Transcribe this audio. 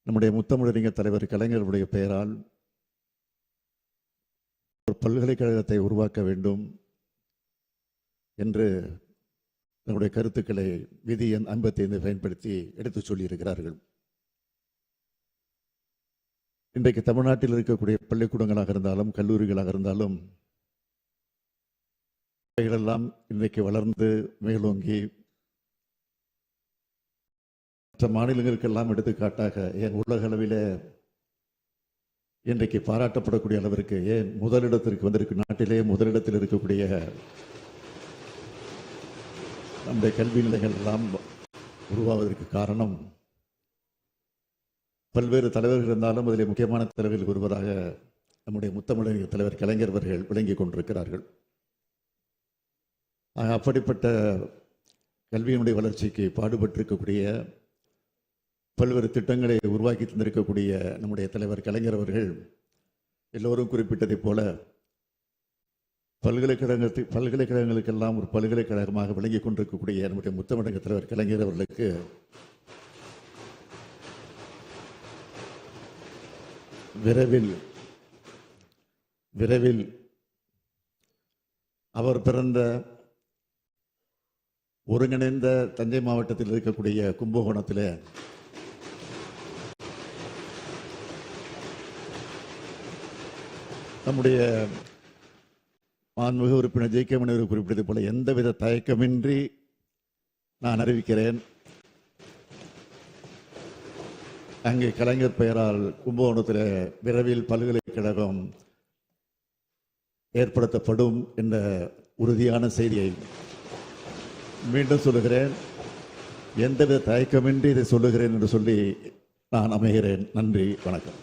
நம்முடைய முத்தமிழறிஞர் தலைவர் கலைஞருடைய பெயரால் ஒரு பல்கலைக்கழகத்தை உருவாக்க வேண்டும் என்று தன்னுடைய கருத்துக்களை விதி எண் 55 பயன்படுத்தி எடுத்துச் சொல்லியிருக்கிறார்கள். இன்றைக்கு தமிழ்நாட்டில் இருக்கக்கூடிய பள்ளிக்கூடங்களாக இருந்தாலும் கல்லூரிகளாக இருந்தாலும் அவைகளெல்லாம் இன்றைக்கு வளர்ந்து மேலோங்கி மற்ற மாநிலங்களுக்கெல்லாம் எடுத்துக்காட்டாக ஏன் உலக அளவில் இன்றைக்கு பாராட்டப்படக்கூடிய அளவிற்கு ஏன் முதலிடத்திற்கு வந்திருக்கு, நாட்டிலே முதலிடத்தில் இருக்கக்கூடிய நம்முடைய கல்வி நிலையங்கள் எல்லாம் உருவாவதற்கு காரணம் பல்வேறு தலைவர்கள் இருந்தாலும் அதில் முக்கியமான தலைவர்கள் ஒருவராக நம்முடைய முத்தமிழறிஞர் தலைவர் கலைஞர் அவர்கள் விளங்கிக் கொண்டிருக்கிறார்கள். அப்படிப்பட்ட கல்வியினுடைய வளர்ச்சிக்கு பாடுபட்டிருக்கக்கூடிய பல்வேறு திட்டங்களை உருவாக்கி தந்திருக்கக்கூடிய நம்முடைய தலைவர் கலைஞர் அவர்கள் எல்லோரும் குறிப்பிட்டதைப் போல பல்கலைக்கழகங்களுக்கெல்லாம் ஒரு பல்கலைக்கழகமாக விளங்கிக் கொண்டிருக்கக்கூடிய நம்முடைய முத்தமிழறிஞர் தலைவர் கலைஞர் அவர்களுக்கு விரைவில் அவர் பிறந்த ஒருங்கிணைந்த தஞ்சை மாவட்டத்தில் இருக்கக்கூடிய கும்பகோணத்தில் நம்முடைய மாண்புமிகு உறுப்பினர் ஜே கே மணி குறிப்பிட்டது போல எந்தவித தயக்கமின்றி நான் அறிவிக்கிறேன், அங்கே கலைஞர் பெயரால் கும்பகோணத்தில் விரைவில் பல்கலைக்கழகம் ஏற்படுத்தப்படும் என்ற உறுதியான செய்தியை மீண்டும் சொல்லுகிறேன். எந்தவித தயக்கமின்றி இதை சொல்லுகிறேன் என்று சொல்லி நான் அமைகிறேன். நன்றி, வணக்கம்.